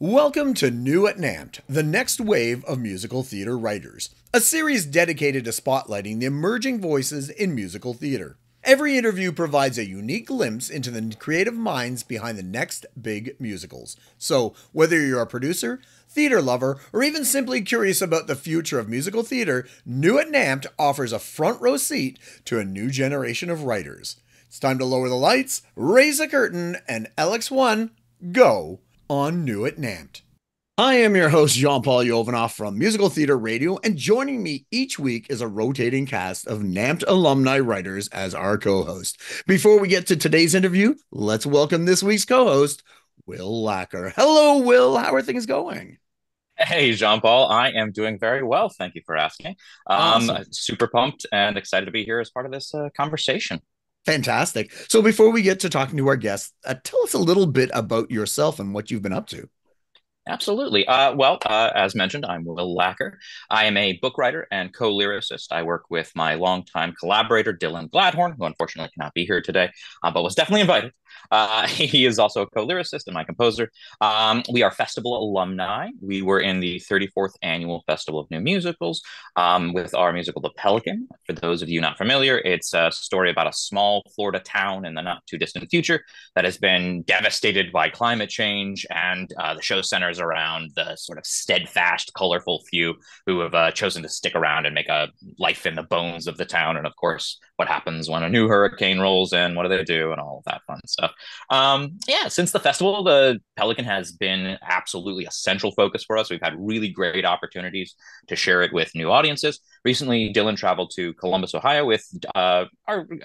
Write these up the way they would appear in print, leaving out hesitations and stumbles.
Welcome to New at NAMT, the next wave of musical theater writers, a series dedicated to spotlighting the emerging voices in musical theater. Every interview provides a unique glimpse into the creative minds behind the next big musicals. So, whether you're a producer, theater lover, or even simply curious about the future of musical theater, New at NAMT offers a front row seat to a new generation of writers. It's time to lower the lights, raise the curtain, and LX1, go on New at NAMT. I am your host, Jean-Paul Yovanoff from Musical Theater Radio, and joining me each week is a rotating cast of NAMT alumni writers as our co-host. Before we get to today's interview, let's welcome this week's co-host, Will Lacker. Hello, Will. How are things going? Hey, Jean-Paul. I am doing very well. Thank you for asking. Awesome. Super pumped and excited to be here as part of this conversation. Fantastic. So before we get to talking to our guests, tell us a little bit about yourself and what you've been up to. Absolutely. As mentioned, I'm Will Lacker. I am a book writer and co-lyricist. I work with my longtime collaborator, Dylan Gladhorn, who unfortunately cannot be here today, but was definitely invited. He is also a co-lyricist and my composer. We are festival alumni. We were in the 34th Annual Festival of New Musicals with our musical, The Pelican. For those of you not familiar, it's a story about a small Florida town in the not too distant future that has been devastated by climate change, and the show centers around the sort of steadfast, colorful few who have chosen to stick around and make a life in the bones of the town. And of course, what happens when a new hurricane rolls in? What do they do? And all of that fun stuff. Since the festival, the Pelican has been absolutely a central focus for us. We've had really great opportunities to share it with new audiences. Recently, Dylan traveled to Columbus, Ohio with our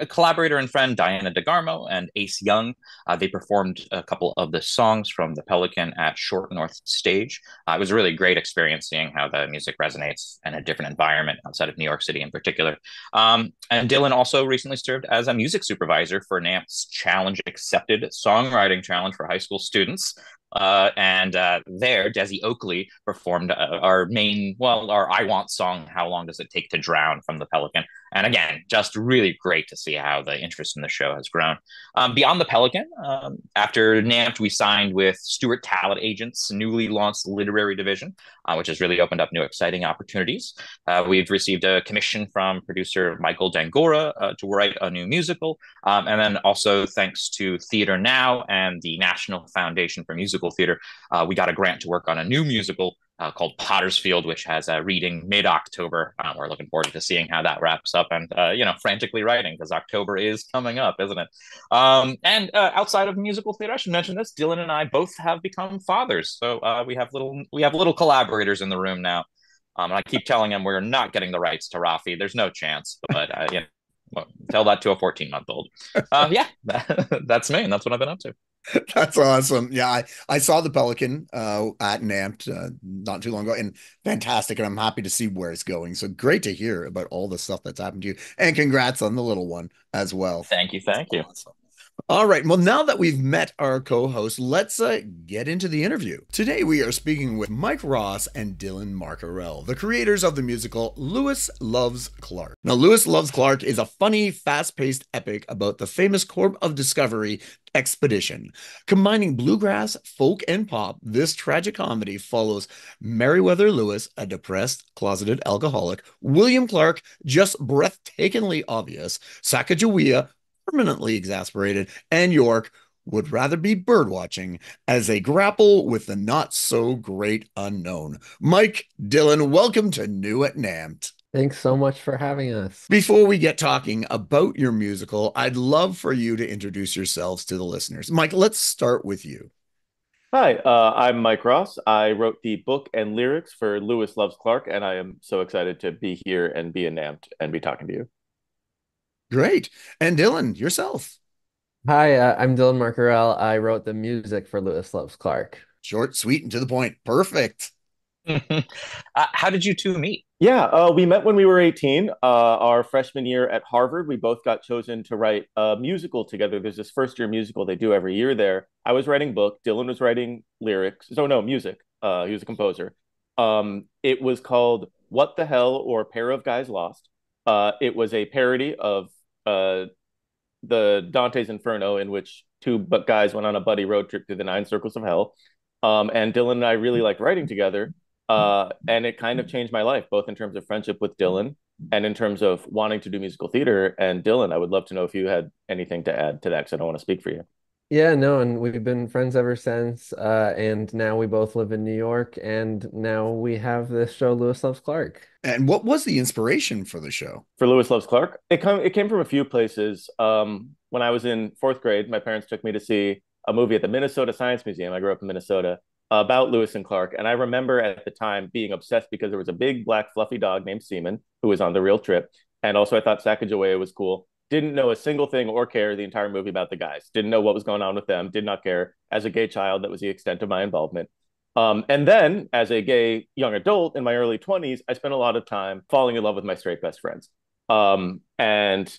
collaborator and friend Diana DeGarmo and Ace Young. They performed a couple of the songs from The Pelican at Short North Stage. It was a really great experience seeing how the music resonates in a different environment outside of New York City in particular. And Dylan also recently served as a music supervisor for NAMT's Challenge Accepted Songwriting Challenge for high school students. There, Desi Oakley performed our I Want song, How Long Does It Take to Drown from The Pelican. And again, just really great to see how the interest in the show has grown. Beyond The Pelican, after NAMT, we signed with Stewart Talent Agents' newly launched literary division, which has really opened up new exciting opportunities. We've received a commission from producer Michael Dangora to write a new musical. And then also thanks to Theater Now and the National Foundation for Musical Theater, we got a grant to work on a new musical called Potter's Field, which has a reading mid-October. We're looking forward to seeing how that wraps up and, frantically writing because October is coming up, isn't it? Outside of musical theater, I should mention this, Dylan and I both have become fathers. So we have little collaborators in the room now. And I keep telling him we're not getting the rights to Rafi. There's no chance, but well, tell that to a 14-month-old. That's me, and that's what I've been up to. That's awesome. Yeah, I saw The Pelican at NAMT not too long ago, and fantastic. And I'm happy to see where it's going. So great to hear about all the stuff that's happened to you. And congrats on the little one as well. Thank you. Thank you. Awesome. All right. Well, now that we've met our co-host, let's get into the interview. Today, we are speaking with Mike Ross and Dylan MarcAurele, the creators of the musical Lewis Loves Clark. Now, Lewis Loves Clark is a funny, fast-paced epic about the famous Corps of Discovery expedition. Combining bluegrass, folk, and pop, this tragic comedy follows Meriwether Lewis, a depressed, closeted alcoholic, William Clark, just breathtakingly obvious, Sacagawea, permanently exasperated, and York would rather be birdwatching as they grapple with the not-so-great unknown. Mike, Dylan, welcome to New at NAMT. Thanks so much for having us. Before we get talking about your musical, I'd love for you to introduce yourselves to the listeners. Mike, let's start with you. Hi, I'm Mike Ross. I wrote the book and lyrics for Lewis Loves Clark, and I am so excited to be here and be in NAMT and be talking to you. Great. And Dylan, yourself. Hi, I'm Dylan MarcAurele. I wrote the music for Lewis Loves Clark. Short, sweet, and to the point. Perfect. How did you two meet? Yeah, we met when we were 18, our freshman year at Harvard. We both got chosen to write a musical together. There's this first year musical they do every year there. I was writing book, Dylan was writing lyrics. So no, music. He was a composer. It was called What the Hell or Pair of Guys Lost. It was a parody of the Dante's Inferno, in which two guys went on a buddy road trip through the nine circles of hell. And Dylan and I really liked writing together. And it kind of changed my life, both in terms of friendship with Dylan and in terms of wanting to do musical theater. And Dylan, I would love to know if you had anything to add to that, because I don't want to speak for you. Yeah, no, and we've been friends ever since. And now we both live in New York, and now we have this show, Lewis Loves Clark. And what was the inspiration for the show? For Lewis Loves Clark, it came from a few places. When I was in fourth grade, my parents took me to see a movie at the Minnesota Science Museum. I grew up in Minnesota, about Lewis and Clark. And I remember at the time being obsessed because there was a big black fluffy dog named Seaman who was on the real trip. And also I thought Sacagawea was cool. Didn't know a single thing or care the entire movie about the guys. Didn't know what was going on with them. Did not care. As a gay child, that was the extent of my involvement. And then as a gay young adult in my early 20s, I spent a lot of time falling in love with my straight best friends. And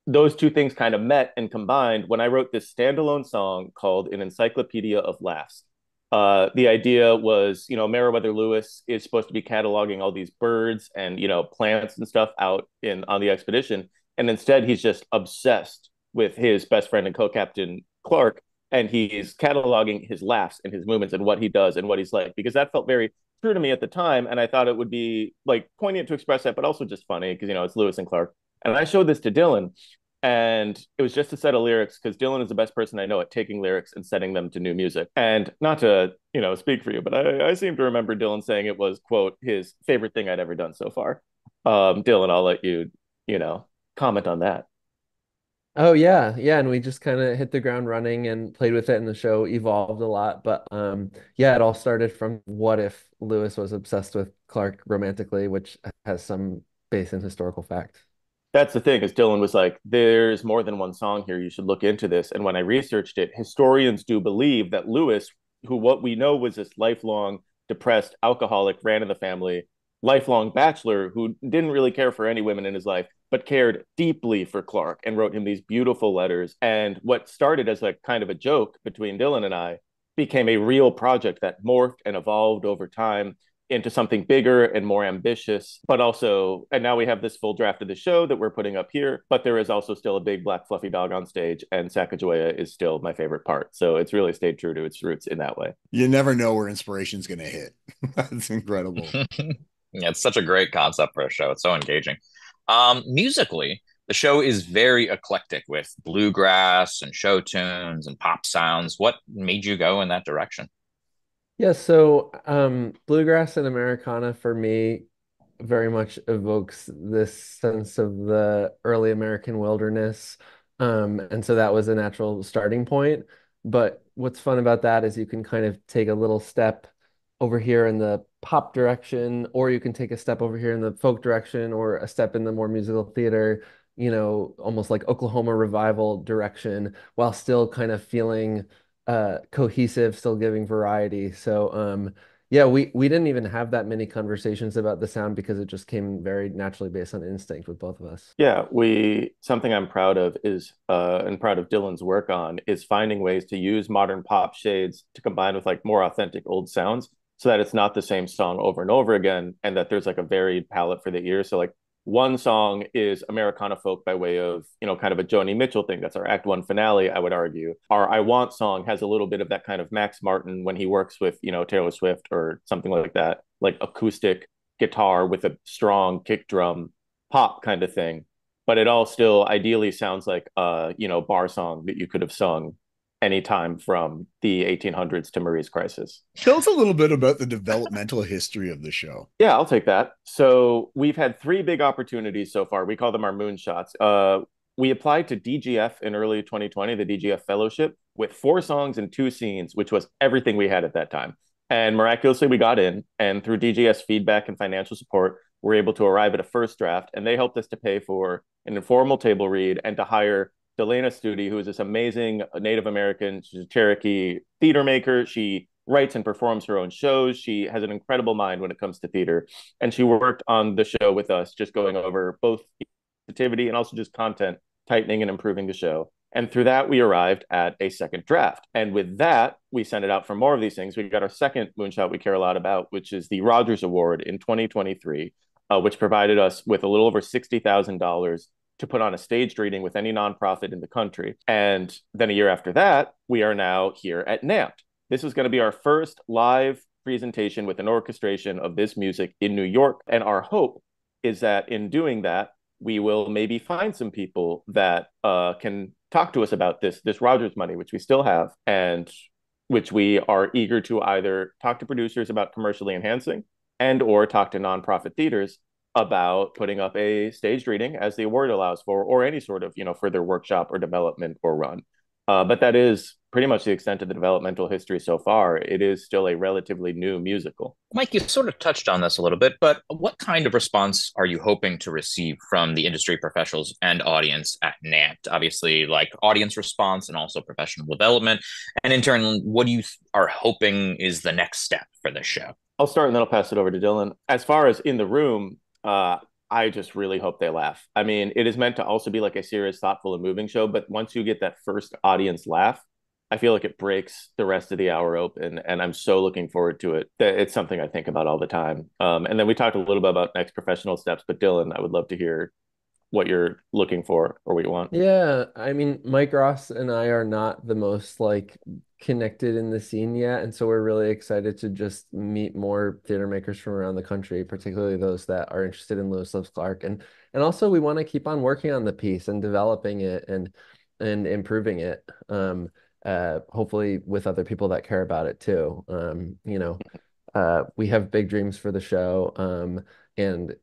those two things kind of met and combined when I wrote this standalone song called An Encyclopedia of Laughs. The idea was, Meriwether Lewis is supposed to be cataloging all these birds and, plants and stuff out on the expedition. And instead, he's just obsessed with his best friend and co-captain Clark. And he's cataloging his laughs and his movements and what he does and what he's like, because that felt very true to me at the time. And I thought it would be like poignant to express that, but also just funny because, it's Lewis and Clark. And I showed this to Dylan. And it was just a set of lyrics because Dylan is the best person I know at taking lyrics and setting them to new music. And not to, speak for you, but I seem to remember Dylan saying it was, quote, his favorite thing I'd ever done so far. Dylan, I'll let you, comment on that. Oh yeah, and we just kind of hit the ground running and played with it, and the show evolved a lot. But yeah, it all started from what if Lewis was obsessed with Clark romantically, which has some base in historical fact. That's the thing, is Dylan was like, there's more than one song here. You should look into this. And when I researched it, historians do believe that Lewis, who what we know was this lifelong depressed alcoholic, ran in the family, lifelong bachelor who didn't really care for any women in his life, but cared deeply for Clark and wrote him these beautiful letters. And what started as like kind of a joke between Dylan and I became a real project that morphed and evolved over time into something bigger and more ambitious, but also, and now we have this full draft of the show that we're putting up here, but there is also still a big black fluffy dog on stage, and Sacagawea is still my favorite part. So it's really stayed true to its roots in that way. You never know where inspiration's going to hit. That's incredible. Yeah, it's such a great concept for a show. It's so engaging. Musically, the show is very eclectic with bluegrass and show tunes and pop sounds. What made you go in that direction? Yeah, so bluegrass and Americana for me very much evokes this sense of the early American wilderness. And so that was a natural starting point. But what's fun about that is you can kind of take a little step over here in the pop direction, or you can take a step over here in the folk direction, or a step in the more musical theater, almost like Oklahoma revival direction, while still kind of feeling cohesive, still giving variety. So yeah, we didn't even have that many conversations about the sound because it just came very naturally based on instinct with both of us. Yeah, something I'm proud of is and proud of Dylan's work on is finding ways to use modern pop shades to combine with like more authentic old sounds so that it's not the same song over and over again, and that there's like a varied palette for the ear. So like one song is Americana folk by way of, kind of a Joni Mitchell thing. That's our Act One finale, I would argue. Our I Want song has a little bit of that kind of Max Martin when he works with, Taylor Swift or something like that, like acoustic guitar with a strong kick drum pop kind of thing. But it all still ideally sounds like a, bar song that you could have sung anytime from the 1800s to Marie's Crisis. Tell us a little bit about the developmental history of the show. Yeah, I'll take that. So we've had three big opportunities so far. We call them our moonshots. We applied to DGF in early 2020, the DGF Fellowship, with 4 songs and 2 scenes, which was everything we had at that time. And miraculously, we got in. And through DGF's feedback and financial support, we're able to arrive at a first draft. And they helped us to pay for an informal table read and to hire Delana Studi, who is this amazing Native American, she's a Cherokee theater maker. She writes and performs her own shows. She has an incredible mind when it comes to theater. And she worked on the show with us, just going over both creativity and also just content, tightening and improving the show. And through that, we arrived at a second draft. And with that, we sent it out for more of these things. We got our second moonshot we care a lot about, which is the Rodgers Award in 2023, which provided us with a little over $60,000 to put on a staged reading with any nonprofit in the country. And then a year after that, we are now here at NAMT, This is going to be our first live presentation with an orchestration of this music in New York. And our hope is that in doing that, we will maybe find some people that can talk to us about this Rodgers money, which we still have, and which we are eager to either talk to producers about commercially enhancing and or talk to nonprofit theaters about putting up a staged reading as the award allows for, or any sort of, further workshop or development or run. But that is pretty much the extent of the developmental history so far. It is still a relatively new musical. Mike, you sort of touched on this a little bit, but what kind of response are you hoping to receive from the industry professionals and audience at NAMT? Obviously, like audience response and also professional development. And in turn, what you are hoping is the next step for this show? I'll start and then I'll pass it over to Dylan. As far as in the room, I just really hope they laugh. I mean, it is meant to also be like a serious, thoughtful, and moving show, but once you get that first audience laugh, I feel like it breaks the rest of the hour open, and I'm so looking forward to it. It's something I think about all the time. And then we talked a little bit about next professional steps, but Dylan, I would love to hear what you're looking for or what you want. Yeah, I mean, Mike Ross and I are not the most like connected in the scene yet, and so we're really excited to just meet more theater makers from around the country, particularly those that are interested in Lewis Loves Clark, and also we want to keep on working on the piece and developing it and improving it. Hopefully with other people that care about it too. We have big dreams for the show, and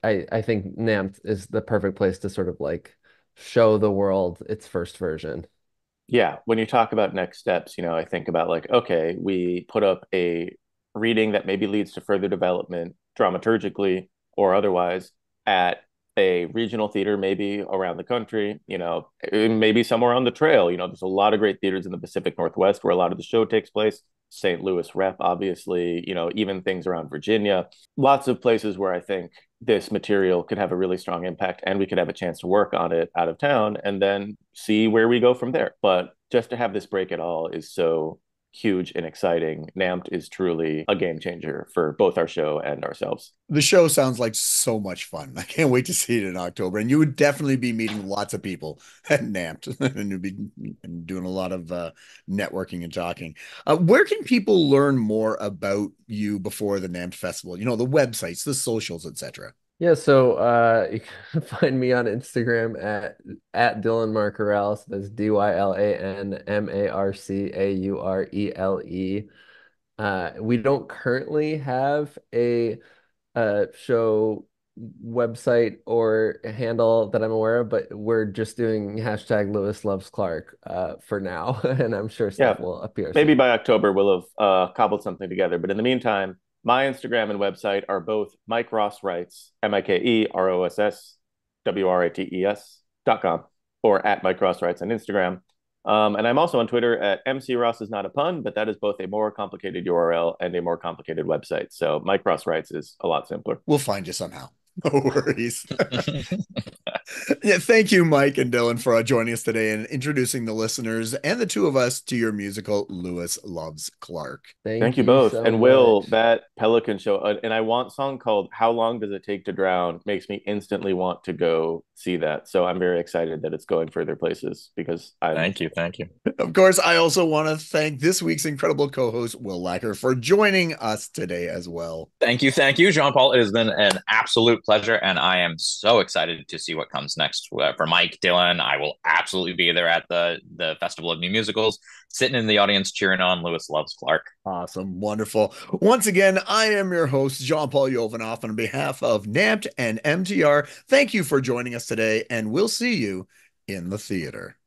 I think NAMT is the perfect place to sort of like show the world its first version. Yeah, when you talk about next steps, I think about like, okay, we put up a reading that maybe leads to further development dramaturgically or otherwise at a regional theater, maybe around the country, maybe somewhere on the trail. There's a lot of great theaters in the Pacific Northwest where a lot of the show takes place. St. Louis Rep, obviously, even things around Virginia, lots of places where I think this material could have a really strong impact and we could have a chance to work on it out of town and then see where we go from there. But just to have this break at all is so huge and exciting. NAMT is truly a game changer for both our show and ourselves. The show sounds like so much fun. I can't wait to see it in October. And you would definitely be meeting lots of people at NAMT and you'd be doing a lot of networking and talking. Where can people learn more about you before the NAMT Festival? The websites, the socials, etc. Yeah, so you can find me on Instagram at Dylan MarcAurele. So that's DylanMarcaurele. We don't currently have a show website or handle that I'm aware of, but we're just doing hashtag Lewis Loves Clark for now, and I'm sure stuff will appear maybe soon. by October we'll have cobbled something together. But in the meantime, my Instagram and website are both Mike Ross Writes, MikeRossWrites.com, or at Mike Ross Writes on Instagram. And I'm also on Twitter at MC Ross is not a pun, but that is both a more complicated URL and a more complicated website. So Mike Ross Writes is a lot simpler. We'll find you somehow. No worries. Yeah, thank you, Mike and Dylan, for joining us today and introducing the listeners and the two of us to your musical, Lewis Loves Clark. Thank you both. So and Will, that Pelican show, and I want song called How Long Does It Take to Drown makes me instantly want to go see that. So I'm very excited that it's going further places because Thank you. Of course, I also want to thank this week's incredible co-host, Will Lacker, for joining us today as well. Thank you, Jean-Paul. It has been an absolute pleasure, and I am so excited to see what comes next for Mike, Dylan. I will absolutely be there at the Festival of New Musicals, sitting in the audience cheering on Lewis Loves Clark. Awesome. Wonderful. Once again, I am your host, Jean-Paul Yovanoff, on behalf of NAMT and MTR. Thank you for joining us today, and we'll see you in the theater.